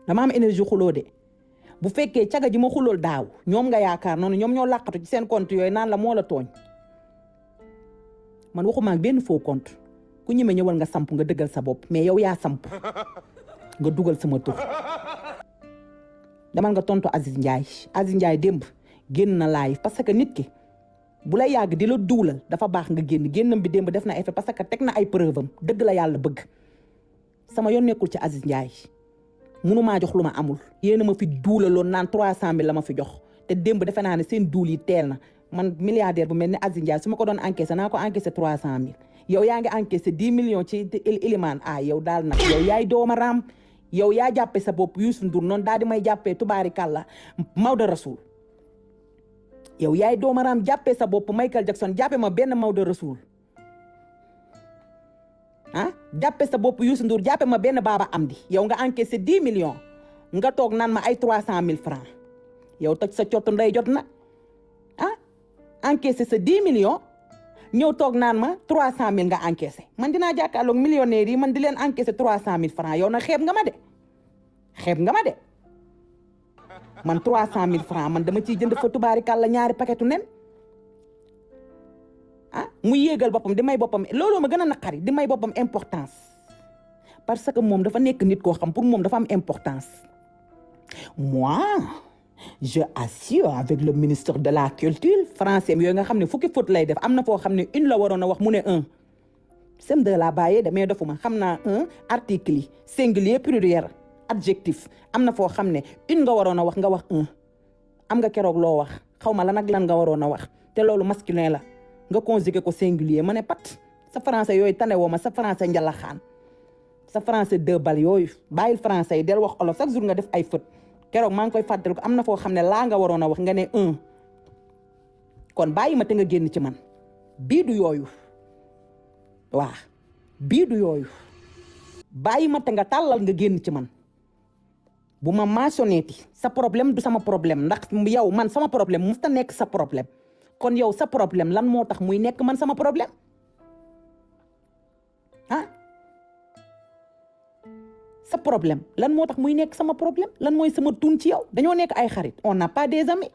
dama am énergie xuloo de bu fekkee caga ji ma xulool daaw ñoom nga yaakaar noonu ñoom ñoo làqatu ci seen compte yooyu naan la moo la tooñ man waxuma ak benn faux compte ku ñeme ñëwal nga samp nga dëggal sa bopp mais yow yaa samp nga dugal sama tur demal nga tontu Aziz Ndiaye démb génn na live parce que nit ki bu la yàgg di la duulal dafa baax nga génnam bi démb def na effet parce que teg na ay preuve am dëgg la yàlla bëgg sama yoon nekkul ci Aziz Ndiaye mënumaa jox lu ma amul yéena ma fi duulaloon naan 300 000 la ma fi jox te démb defe naa ne seen duul yi teel na man milliardaire bu mel ni Aziz Ndiaye su ma ko doon encaissé naa ko encaissé 300 000 yow yaa ngi encaissé 10 millions ci Iliman yow daal nag yow yaay dooma raam yow yaa jàppee sa bopp Youssou Ndour noonu daal di may jàppee tubaarikàlla Maodo Rasoul yow yaay dooma raam jàppee sa bopp Michael Jackson jàppee ma benn Maodo Rasoul jàppe sa bopp Youssou Ndour jàppe ma benn Baba Amdi yow nga encaissé 10 millions nga toog naan ma ay 300 000 francs yow toj sa cottu ndey jot na encaissé sa 10 millions ñëw toog naan ma 300 000 nga encaissé man dinaa jàkkaarloog millionnaires yi man di leen encaissé 300 000 francs yow nag xeeb nga ma de man 300 000 francs man dama ciy jënd fa tubaarikàlla ñaari paquetu nen mu yéegal boppam di may boppam looloo ma gën a naqari di may boppam importance parce que moom dafa nekk nit koo xam pour moom dafa am importance moi je assure avec le ministre de la culture français yooyu nga xam ne fukki faute lay def am na foo xam ne une la waroon a wax mu ne un sem de la bàyyee damay defuma xam naa un article yi singulier pluriel adjectif am na foo xam ne une nga waroon a wax nga wax un am nga keroog loo wax xaw ma lan ak lan nga waroon a wax te loolu masculin la nga conjugué ko singulier ma ne pat sa français yooyu tane woo ma sa français njalaxaan sa français deux bal yooyu bàyyil français yi del wax olof chaque jour nga def ay fët keroog maa ngi koy fàttali ko am na foo xam ne laa nga waroon a wax nga ne un kon bàyyi ma te nga génn ci man bii du yooyu waa bii du yooyu bàyyi ma te nga tàllal nga génn ci man bu ma mentionnéti sa problème du sama problème ndax yow man sama problème musta nekk sa problème kon yow sa problème lan moo tax muy nekk man sama problème sa problème lan moo tax muy nekk sama problème lan mooy sama tun ci yow dañoo nekk ay xarit on n'a pas des amis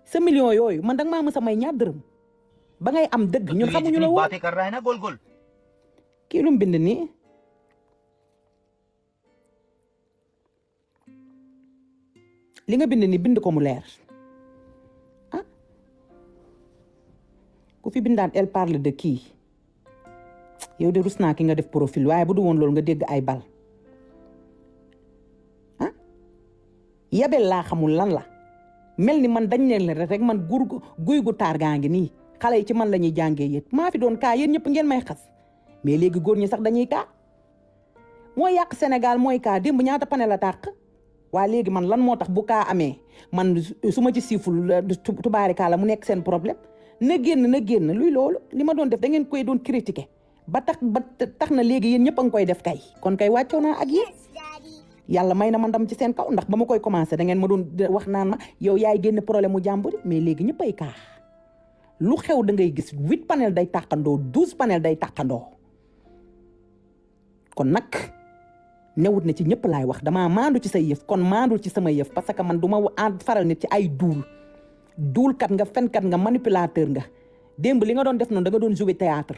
sa million yooyu man danga maa mës a may ñaar dërëm ba ngay am dëgg ñun xamuñu la woon kii lu mu bind nii li nga bind nii bind ko mu leer ku fi bindaat elle parle de kii yow de rus naa ki nga def profil waaye bu du woon loolu nga dégg ay bal yabel laa xamul lan la mel ni man dañ leen rek man guy gu taar gaa ngi nii xale yi ci man la ñuy jàngee yéet maa fi doon kaa yéen ñëpp ngeen may xas mais léegi góor ñi sax dañuy kaa mooy yàq Sénégal mooy kaa démb ñaata pane la tàq waa léegi man lan moo tax bu kaa amee man su ma ci siiful tubaarika la mu nekk seen problème na génn luy loolu li ma doon def da ngeen koy doon critiquer ba tax na léegi yéen ñëpp a ngi koy def kay kon kay wàccoo naa ak yéen yàlla may na ma ndam ci seen kaw ndax ba ma koy commencé da ngeen ma doon wax naan ma yow yaay génn problème mu jàmbur mais léegi ñëpp ay kaa lu xew da ngay gis 8 panel day tàqandoo 12 panel day tàqandoo kon nag newut na ci ñëpp laay wax damaa maandu ci say yëf kon maandul ci sama yëf parce que man du ma faral nit ci ay duulkat nga fenkat nga manipulateur nga démb li nga doon def noonu da nga doon jouer théâtre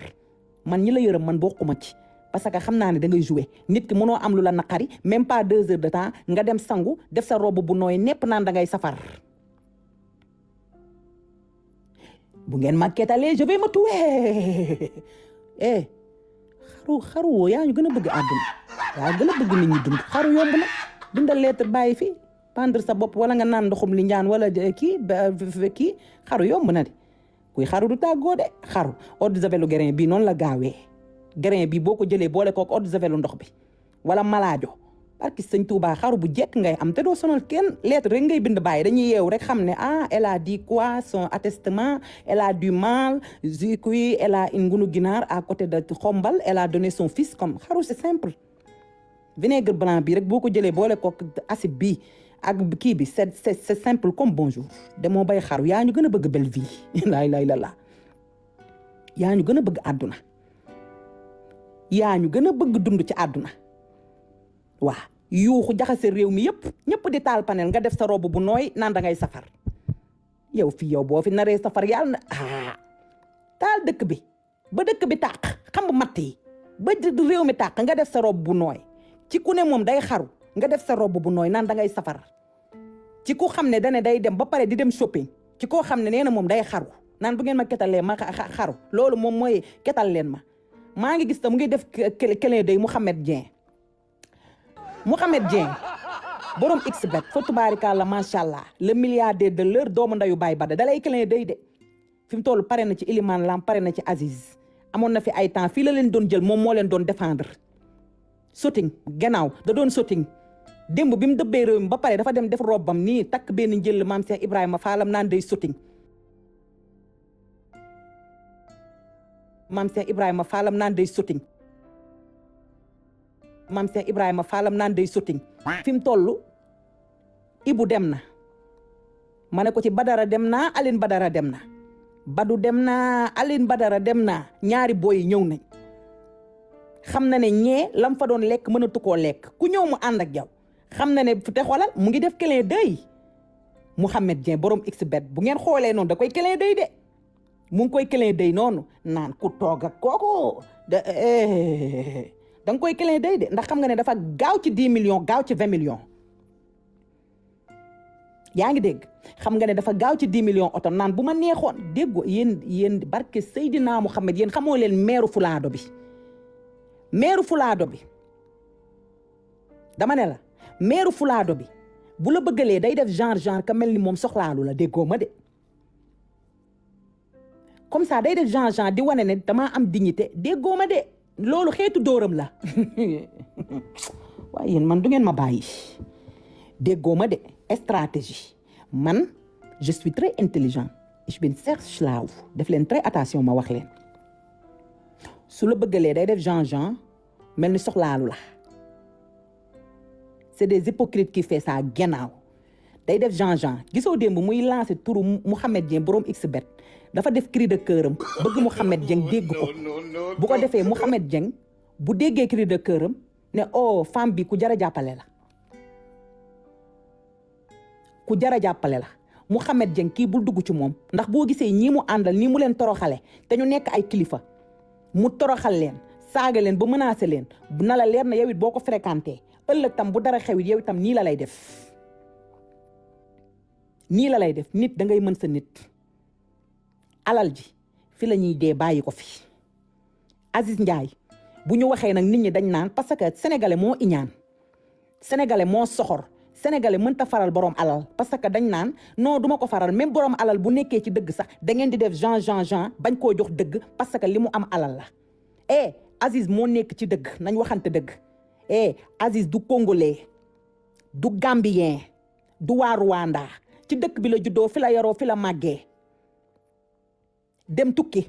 man ñi la yërëm man bokkuma ci parce que xam naa ne da ngay jouer nit ki mënoo am lu la naqari même pas 2 heures de temps nga dem sangu def sa robe bu nooy nepp naan da ngay safar bu ngeen ma kettalee je vais me tuer xaru woo yaa ñu gën a bëgg àdduna yaa gën a bëgg nit ñi dund xaru yomb na bindal lettre bàyyi fii pendre sa bopp wala nga naan ndoxum li njaan wala kii xaru yomb na de kuy xaru du tàggoo de xaru eau de javel grain bii noonu la gaawee grain bi boo ko jëlee boole kook eau de javel ndox bi wala malaajo barki sëñ Touba xaru bu jekk ngay am te doo sonal kenn lettre rek ngay bind bàyyi dañuy yeewu rek xam ne elle a dit quoi son attestement elle a du mal kui elle a une ngunu ginaar à côté de xombal elle a donné son fils comme xaru c'est simple vinaigre blanc bi rek boo ko jëlee boole kook acide bi ak kii bi c'est simple comme bonjour demoo bay xaru yaa ñu gën a bëgg belle vie laay la yaa ñu gën a bëgg àdduna yaa ñu gën a bëgg dund ci àdduna waa yuuxu jaxase réew mi yëpp ñëpp di taal panel nga def sa robe bu nooy naan da ngay safar yow fii yow boo fi naree safar yàlla na taal dëkk bi ba dëkk bi tàq xam matt yi ba réew mi tàq nga def sa robe bu nooy ci ku ne moom day xaru nga def sa robe bu nooy naan da ngay safar ci ku xam ne dane day dem ba pare di dem shopping ci koo xam ne nee na moom day xaru naan bu ngeen ma ketalee ma xaru loolu moom mooy ketal leen ma maa ngi gis ta mu ngi def clin d'œil Mouhamed Dieng borom xbet fa tubaarikàlla macha allah le milliardaire de l'heure doomu ndayu baay bada dalay clin d'œil de fi mu toll pare na ci Elimane Lam pare na ci Aziz amoon na fi ay temps fii la leen doon jël moom moo leen doon défendre shooting gannaaw da doon shooting démb bi mu dëbbee réew mi ba pare dafa dem def robbam nii takk benn njël maam Cheikh Ibrahima Fallam naan day shooting maam Cheikh Ibrahima Fallam naan day shooting maam Cheikh Ibrahima Fallam naan day shooting fi mu toll Ibu dem na ma ne ko ci Badara dem naa Aline Badara dem na Badu dem na Aline Badara dem na ñaari boy ñëw nañ xam na ne ñee lam fa doon lekk mënatu koo lekk ku ñëw mu ànd ak yow xam na ne te xoolal mu ngi def clin d'œil Mouhamed Dieng borom xbet bu ngeen xoolee noonu da koy clin d'œil de mu ngi koy clin d'œil noonu naan ku toog ak kooku da nga koy clin d'œil de ndax xam nga ne dafa gaaw ci 10 millions gaaw ci 20 millions yaa ngi dégg xam nga ne dafa gaaw ci 10 millions oto naan bu ma neexoon déggoo yéen barke Seydina Mouhamed yéen xamoo leen meeru Fulaado bi dama ne la meeru Fulaado bi bu la bëggalee day def genre ka mel ni moom soxlaalu la déggoo ma de comme ça day def genre di wane ne damaa am dignité déggoo ma de loolu xeetu dóoram la waaye yéen man du ngeen ma bàyyi déggoo ma de stratégie man je suis très intelligent ich bin sehr schlau def leen très attention ma wax leen su la bëggalee day def genre mel ni soxlaalu la c'est des hypocrites qui fait ça gannaaw day def genre gisoo démb muy lancé turu Mouhamed Dieng borom xbet dafa def cri de cœuram bëgg Mouhamed Dieng dégg ko bu ko defee Mouhamed Dieng bu déggee cri de cœuram ne oh femme bi ku jar a jàppale la ku jar a jàppale la Mouhamed Dieng kii bul dugg ci moom ndax boo gisee ñii mu àndal nii mu leen toroxale te ñu nekk ay kilifa mu toroxal leen saaga leen ba menacé leen na la leer na yow it boo ko fréquenté ëllëg tam bu dara xewit yow itam nii la lay def nit da ngay mën sa nit alal ji fi la ñuy dee bàyyi ko fi Aziz Ndiaye bu ñu waxee nag nit ñi dañ naan parce que sénégalais moo iñaan sénégalais moo soxor sénégalais mënta faral borom alal parce que dañ naan non duma ko faral même borom alal bu nekkee ci dëgg sax da ngeen di def genre bañ koo jox dëgg parce que li mu am alal la Aziz moo nekk ci dëgg nañ waxante dëgg Aziz du congolais du gambien du waa Rwanda ci dëkk bi la juddoo fi la yaroo fi la màggee dem tukki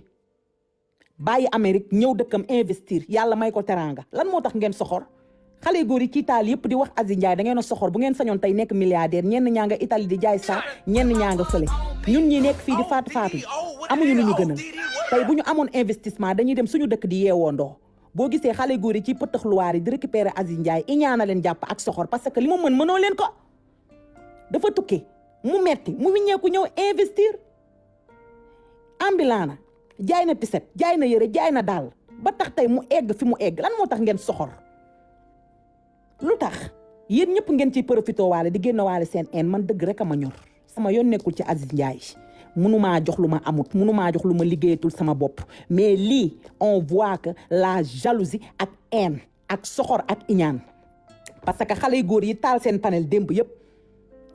bàyyi Amérique ñëw dëkkam investir yàlla may ko teraanga lan moo tax ngeen soxor xale góor yi ci Italie yëpp di wax Aziz Ndiaye da ngeen a soxor bu ngeen sañoon tey nekk milliardaire ñenn ñaa nga Italie di jaay saak ñenn ñaa nga fële ñun ñi nekk fii di faatu amuñu lu ñu gënal tey bu ñu amoon investissement dañuy dem suñu dëkk di yeewoondoo boo gisee xale góor yi ci pëtaxluwaar yi di récupérer Aziz Ndiaye iñaana leen jàpp ak soxor parce que li mu mënoo leen ko dafa tukki mu metti mu wiññeeku ñëw investir ambulant na jaay na tiset jaay na yëre jaay na daal ba tax tey mu egg fi mu egg lan moo tax ngeen soxor lu tax yéen ñëpp ngeen ciy profité waale di génn waale seen een man dëgg rek a ma ñor sama yoon nekkul ci Aziz Ndiaye mënumaa jox lu ma amut mënumaa jox lu ma liggéeyatul sama bopp mais lii on voit que la jalousie ak haine ak soxor ak iñaan parce que xale yu góor yi taal seen panel démb yëpp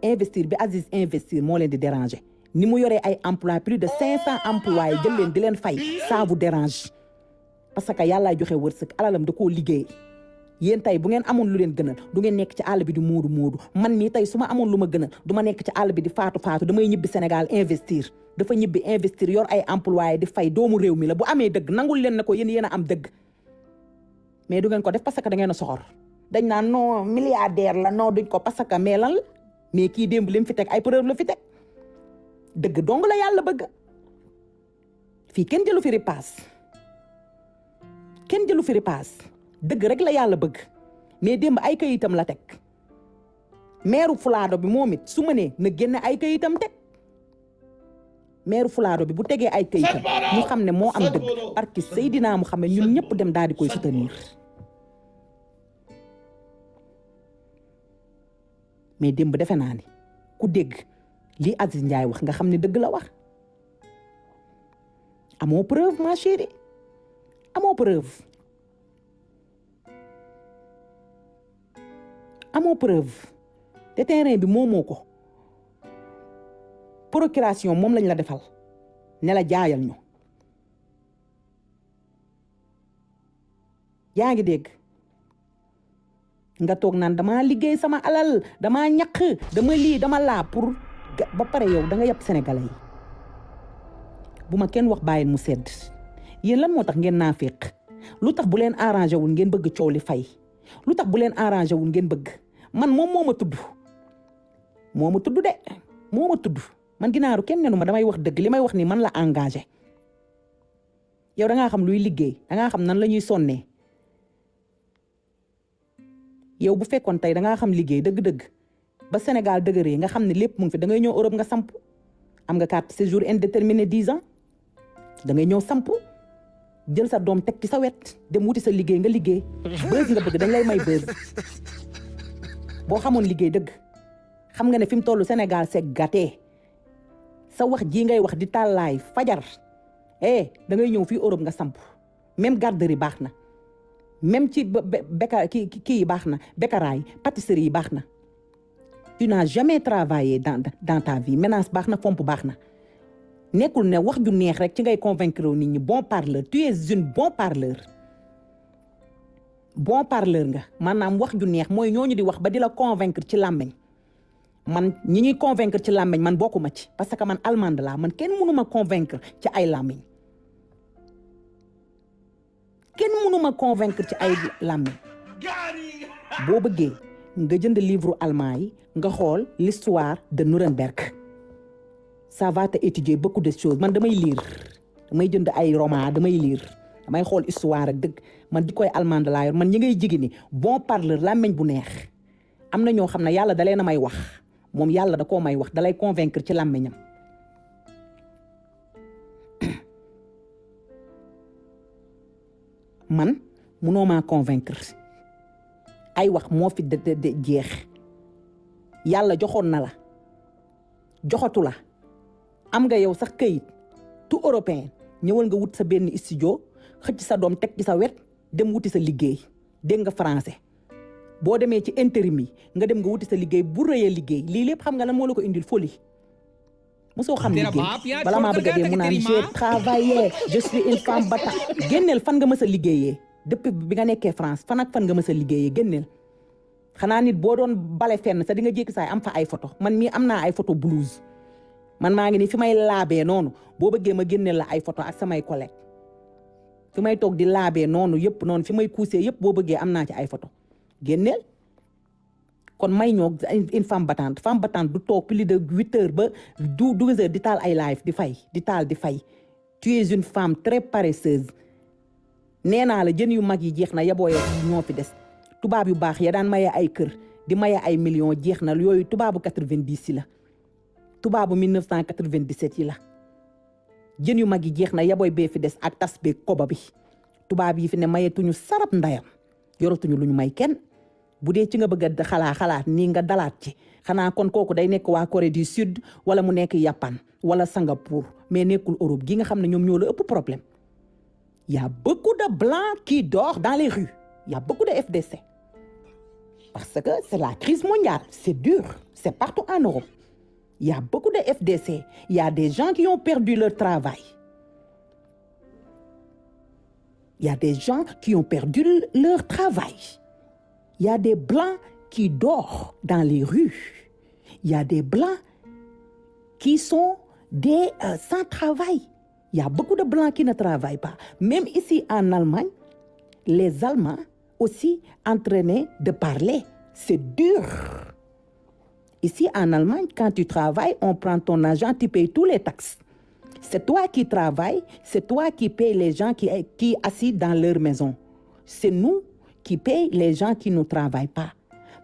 investir bi Aziz investir moo leen di déranger ni mu yoree ay emploi plus de 500 emplois jël leen di leen fay ça vous dérange parce que yàllaay joxe wërsëg alalam da koo liggéey yéen tey bu ngeen amoon lu leen gënal du ngeen nekk ci àll bi di moodu man mii tey su ma amoon lu ma gënal du ma nekk ci àll bi di faatu damay ñibbi Sénégal investir dafa ñibbi investir yor ay employé di fay doomu réew mi la bu amee dëgg nangul leen ne ko yéen a am dëgg mais du ngeen ko def parce que da ngeen a soxor dañ naan non milliardaire la non duñ ko parce que mais lan la mais kii démb li mu fi teg ay preuve la fi teg dëgg dong la yàlla bëgg fii kenn jëlu fi ripaas dëgg rek la yàlla bëgg mais démb ay kayitam la teg maire Fulaado bi moom it su ma nee na génne ay kayitam teg maire Fulaado bi bu tegee ay kayitam ñu xam ne moo am dëgg parce que Seydina Mouhamed ñun ñëpp dem daal di koy soutenir mais démb defe naa ni ku dégg lii Aziz Ndiaye wax nga xam ne dëgg la wax amoo preuve ma chérie amoo preuve te terrain bi moomoo ko procuration moom lañ la defal ne la jaayal ñu yaa ngi dégg nga toog naan damaa liggéey sama alal damaa ñaq dama lii dama laa pour ba pare yow da nga yab sénégalais yi bu ma kenn wax bàyyil mu sedd yéen lan moo tax ngeen naa féq lu tax bu leen arrangé wul ngeen bëgg coow li fay lu tax bu leen arrangé wul ngeen bëgg man moom moo ma tudd de moo ma tudd man ginaaru kenn nenu ma damay wax dëgg li may wax ni man la engagé yow da ngaa xam luy liggéey da ngaa xam nan la ñuy sonnee yow bu fekkoon tey da ngaa xam liggéey dëgg-dëgg ba Sénégal dëgëree nga xam ne lépp mu ngi fi da ngay ñëw Europe nga samp am nga carte séjour indéterminé 10 ans da ngay ñëw samp jël sa doom teg ci sa wet dem wuti sa liggéey nga liggéey buzz nga bëgg dañ lay may buzz boo xamoon liggéey dëgg xam nga ne fi mu toll Sénégal c'est gâté sa wax jii ngay wax di tàllaay fajar da ngay ñëw fii Europe nga samp même garderie baax na même ci kii yi baax na bécaraay pâtisserie yi baax na tu n'as jamais travaillé dans ta vie ménage baax na fomp baax na nekkul ne wax ju neex rek ci ngay convaincre nit ñi bon parleur tu es une bon parleur nga maanaam wax ju neex mooy ñooñu di wax ba di la convaincre ci làmmeñ man ñi ñuy convaincre ci làmmeñ man bokkuma ci parce que man allemande laa man kenn mënuma convaincre ci ay làmmeñ boo bëggee nga jënd livre allemand yi nga xool l'histoire de Nuremberg ça va te étudier beaucoup de choses man damay lire damay jënd ay roman damay lire damay xool histoire ak dëgg man di koy allemande laa yor man ñi ngay jigi ni bon parleur làmmeñ bu neex am na ñoo xam ne yàlla da leen a may wax moom yàlla da koo may wax dalay convaincre ci làmmeñam man munoo maa convaincre ay wax moo fi de jeex yàlla joxoon na la joxatu la am nga yow sax këyit tout européen ñëwal nga wut sa benn studio xëcc sa doom teg ci sa wet dem wuti sa liggéey dégg nga français boo demee ci intérim yi nga dem nga wuti sa liggéey bu rëyee liggéey lii lépp xam nga lan moo la ko indil folie mosoo xam liggéey bala maa bëgg a dee mu naan j'ai travaillé je suis une femme battante génneel fan nga mës a liggéeyee depuis bi nga nekkee France fan ak fan nga mës a liggéeyee génneel xanaa nit boo doon bale fenn sa di nga jékki saay am fa ay photo man mii am naa ay photo blouse man maa ngi ni fi may laabee noonu boo bëggee ma génneel la ay photo ak samay collègues fi may toog di laabee noonu yëpp noonu fi may kuusee yëpp boo bëggee am naa ci ay photo génneel kon may ñoo une femme battante du toog plus de 8 heures ba 12 heures di taal ay live di fay di taal di fay tu es une femme très paresseuse nee naa la jën yu mag yi jeex na yabooye ñoo fi des tubaab yu baax ya daan maye ay kër di maye ay millions jeex na yooyu tubaabu 90 yi la tubaabu 1997 yi la jën yu mag yi jeex na yabooy bee fi des ak tas bee koba bi tubaab yi fi ne mayetuñu sarab ndayam yoratuñu lu ñu may kenn bu dee ci nga bëgg a xalaat nii nga dalaat ci xanaa kon kooku day nekk waa Corée du Sud wala mu nekk Japan wala Singapour mais nekkul Europe gi nga xam ne ñoom ñoo la ëpp problème. Il y a beaucoup de blancs qui dorment dans les rues. Il y a beaucoup de FDC. Parce que c'est la crise mondiale. C'est dur. C'est partout en Europe. Il y a beaucoup de FDC. Il y a des gens qui ont perdu leur travail. Il y a des gens qui ont perdu leur travail. Il y a des blancs qui dorment dans les rues. Il y a des blancs qui sont des sans travail. Il y a beaucoup de blancs qui ne travaillent pas. Même ici en Allemagne, les Allemands aussi entraînés de parler. C'est dur. Ici en Allemagne, quand tu travailles, on prend ton argent, tu payes tous les taxes. C'est toi qui travailles, c'est toi qui payes les gens qui assis dans leur maison. C'est nous qui payons les gens qui ne travaillent pas.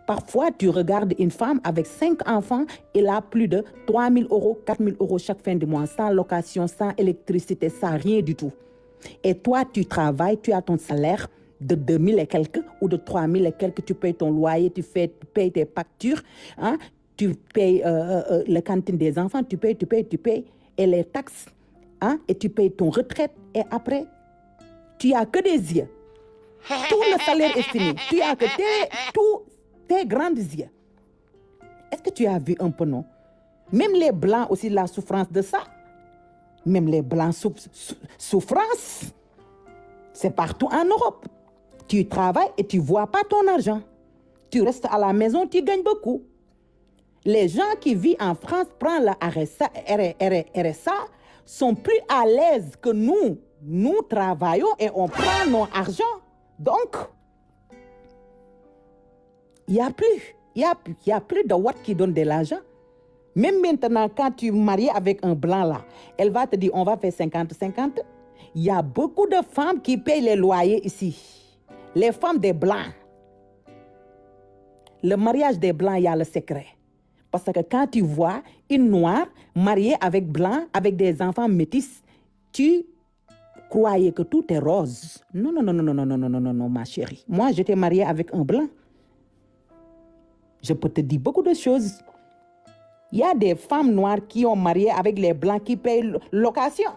Parfois, tu regardes une femme avec 5 enfants, elle a plus de 3 000 euros, 4 000 euros chaque fin de mois, sans location, sans électricité, sans rien du tout. Et toi, tu travailles, tu as ton salaire de 2 000 et quelques ou de 3 000 et quelques, tu payes ton loyer, tu payes tes factures, hein, tu payes la cantine des enfants, tu payes, et les taxes, hein, et tu payes ton retraite, et après, tu n'as que des yeux. Tout le salaire est fini. Tu n'as que tes grandes yeux. Est-ce que tu as vu un peu, non? Même les Blancs aussi, la souffrance de ça. Même les Blancs souffrance. C'est partout en Europe. Tu travailles et tu ne vois pas ton argent. Tu restes à la maison, tu gagnes beaucoup. Les gens qui vivent en France, prennent le RSA, sont plus à l'aise que nous. Nous travaillons et on prend nos argent. Donc, il n'y a plus de Watt qui donne de l'argent. Même maintenant, quand tu es marié avec un blanc là, elle va te dire on va faire 50-50. Il y a beaucoup de femmes qui payent les loyers ici. Les femmes des blancs. Le mariage des blancs, il y a le secret. Parce que quand tu vois une noire mariée avec blanc, avec des enfants métis, tu croyais que tout est rose. Non, ma chérie. Moi, j'étais mariée avec un blanc. Je peux te dire beaucoup de choses. Il y a des femmes noires qui ont marié avec les blancs qui payent location.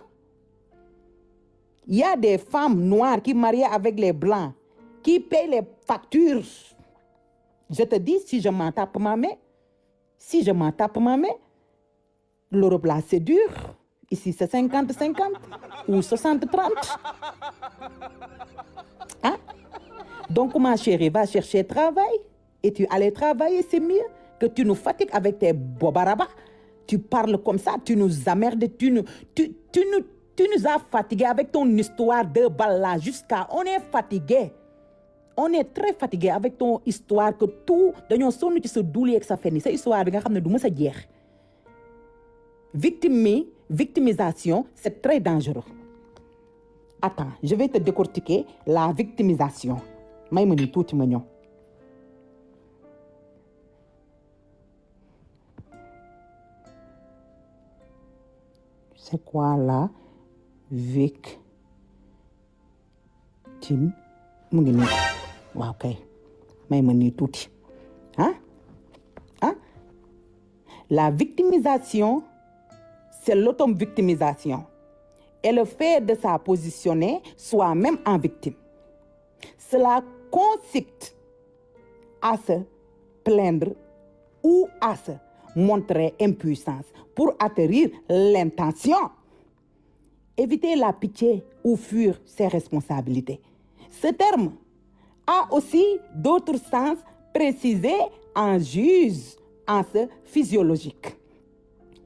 Il y a des femmes noires qui marient avec les blancs qui payent les factures. Je te dis, si je m'en tape ma main, l'Europe là, c'est dur. Ici, c'est 50-50 ou 60-30. Hein? Donc, ma chérie, va chercher travail et tu allais travailler, c'est mieux que tu nous fatigues avec tes bobarabas. Tu parles comme ça, tu nous emmerdes, tu nous as fatigués avec ton histoire de balles jusqu'à... On est fatigués. On est très fatigués avec ton histoire que tout... Dañoo sonn ci sa douli ak sa fenni sa histoire bi nga xam ne du mës a jeex. Victimisation, c'est très dangereux. Attends, je vais te décortiquer la victimisation. May ma ni tuuti ma ñëw. C'est quoi la victime? Mu ngi nii. Waaw kay. May ma ni tuuti. Hein? La victimisation, c'est l'auto-victimisation et le fait de se positionner soi-même en victime. Cela consiste à se plaindre ou à se montrer impuissance pour atterrir l'intention. Éviter la pitié ou fuir ses responsabilités. Ce terme a aussi d'autres sens précisés en juge en ce physiologique.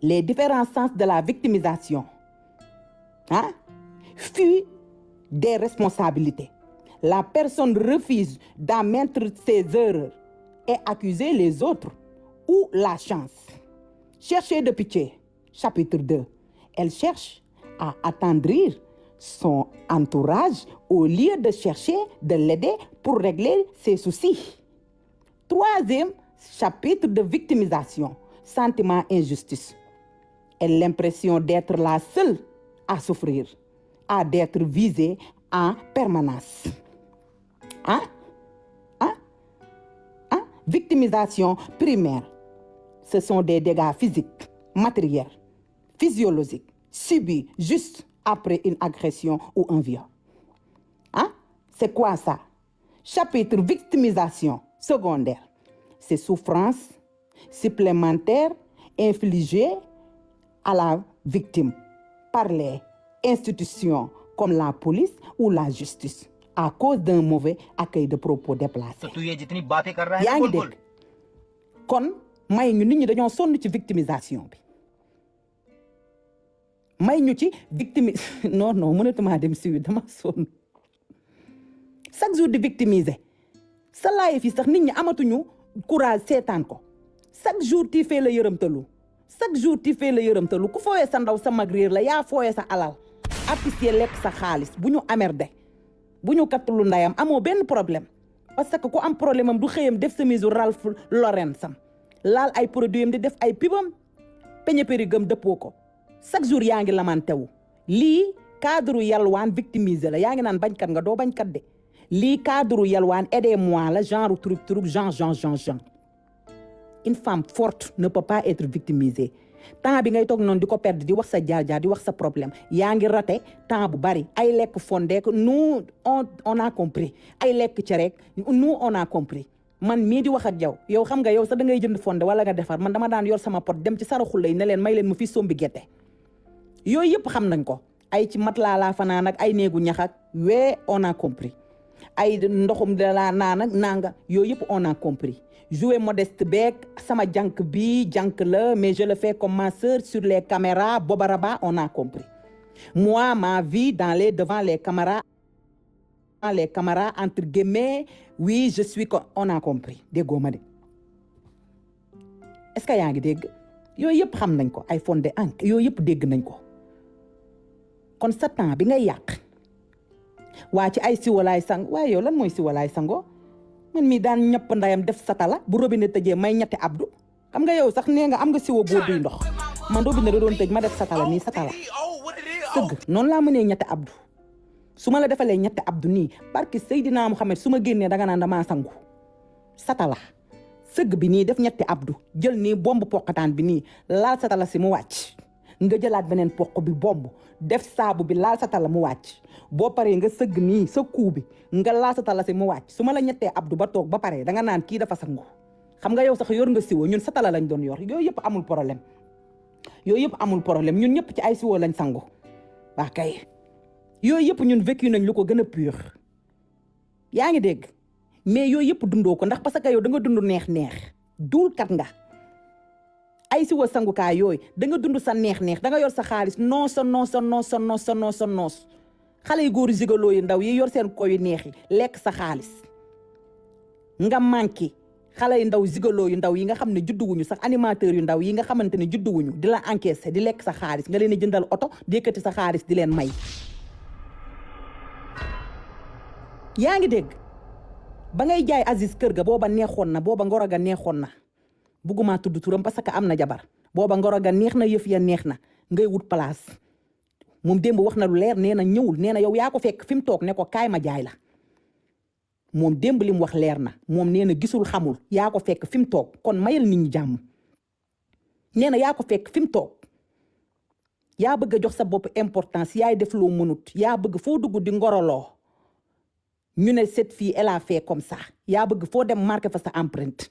Les différents sens de la victimisation. Fuit des responsabilités. La personne refuse d'admettre ses erreurs et accuser les autres ou la chance. Chercher de pitié. Chapitre 2. Elle cherche à attendrir son entourage au lieu de chercher de l'aider pour régler ses soucis. Troisième chapitre de victimisation. Sentiment injustice. Et l'impression d'être la seule à souffrir, d'être visée en permanence. Victimisation primaire. Ce sont des dégâts physiques, matériels, physiologiques, subis juste après une agression ou un viol. C'est quoi ça? Chapitre victimisation secondaire. C'est souffrances supplémentaires infligées à la victime par les institutions comme la police ou la justice à cause d'un mauvais accueil de propos déplacés. yaa ngi dégg kon may ñu nit ñi dañoo sonn ci victimisation bi may ñu ci non mënatuma dem si dama sonn chaque jour di victimiser sa life yi sax nit ñi amatuñu courage seetaan ko chaque jour ti fee la yërëmtalu ku fooyee sa ndaw sa mag réer la yaa fooyee sa alal artiste lekk sa xaalis bu ñu amerde bu ñu kattalu ndayam amoo benn problème parce que ku am problème am du xëyam def chemise Ralph Lauren sam laal ay produit am di def ay pibam peñe périgam dëppoo ko chaque jour yaa ngi lamantewu lii cadre yalwaan victimiser la yaa ngi naan bañkat nga doo bañkat de lii cadre yalwaan aidez-moi la genre truc Jean. Une femme forte ne peut pas être victimisée temps bi ngay toog noonu di ko perdre di wax sa jaar-jaar di wax sa problème yaa ngi raté temps bu bari ay lekk fondé nous on a compris ay lekk ci rek nous on a compris man mii di wax ak yow xam nga yow sax da ngay jënd fondé wala nga defar man dama daan yor sama pot dem ci saraxul lay ne leen may leen ma fi sombi gerte yooyu yëpp xam nañ ko ay ci mat laa fanaan ak ay néegu ñax ak on a compris ay ndoxum de la naan ak nanga yooyu yëpp on a compris jouer modeste beeg sama jànk bi jànk la mais je le fais comme ma sœur sur les caméras bobaraba on a compris moi ma vie devant les caméras entre guillemets oui je suis on a compris déggoo ma de est-ce que yaa ngi dégg yooyu yëpp xam nañ ko ay fondé ank yooyu yëpp dégg nañ ko kon sa temps bi ngay yàq waa ci ay siwalaay sang waaye yow lan mooy siwalaay sangoo man mii daan ñëpp ndayam def satala bu robinet tëjee may ñetti abdu xam nga yow sax nee nga am nga siwo boo duy ndox man robinet da doon tëj ma def satala nii satala sëgg noonu laa mënee ñetti abdu su ma la defalee ñetti abdu nii barki Seydina Muhammad su ma génnee danga naan damaa sangu satala sëgg bi nii def ñetti abdu jël nii bomb poqataan bi nii laal satala si mu wàcc nga jëlaat beneen poq bi bomb def saabu bi laal satala mu wàcc boo paree nga sëgg nii sa kuu bi nga laal satala si mu wàcc su ma la ñettee abdu ba toog ba pare danga naan kii dafa sangu xam nga yow sax yor nga siwo ñun satala lañ doon yor yooyu yëpp amul problème ñun ñëpp ci ay siwo lañ sangu waa kay yooyu yëpp ñun vécu nañ lu ko gën a pur yaa ngi dégg mais yooyu yëpp dundoo ko ndax parce que yow da nga dund neex duul kat nga ay siwo sangukaay yooyu da nga dund sa neex da nga yor sa xaalis noos xale yu góor zigolo yu ndaw yi yor seen koy yu neex yi lekk sa xaalis nga manqué xale yu ndaw zigolo yu ndaw yi nga xam ne judduwuñu sax animateur yu ndaw yi nga xamante ne judduwuñu di la encaissé di lekk sa xaalis nga leen di jëndal oto di yëkkati sa xaalis di leen may yaa ngi dégg ba ngay jaay Aziz kër ga booba neexoon na booba ngoro ga neexoon na bugguma tudd turam parce que am na jabar booba ngoro ga neex na yëf ya neex na ngay wut place moom démb wax na lu leer nee na ñëwul nee na yow yaa ko fekk fi mu toog ne ko kaay ma jaay la moom démb li mu wax leer na moom nee na gisul xamul yaa ko fekk fi mu toog kon mayal nit ñi jàmm nee na yaa ko fekk fi mu toog yaa bëgg a jox sa bopp importance yaay def loo mënut yaa bëgg foo dugg di ngoroloo ñu ne cette fille elle a fait comme ça yaa bëgg foo dem marqué fa sa empreinte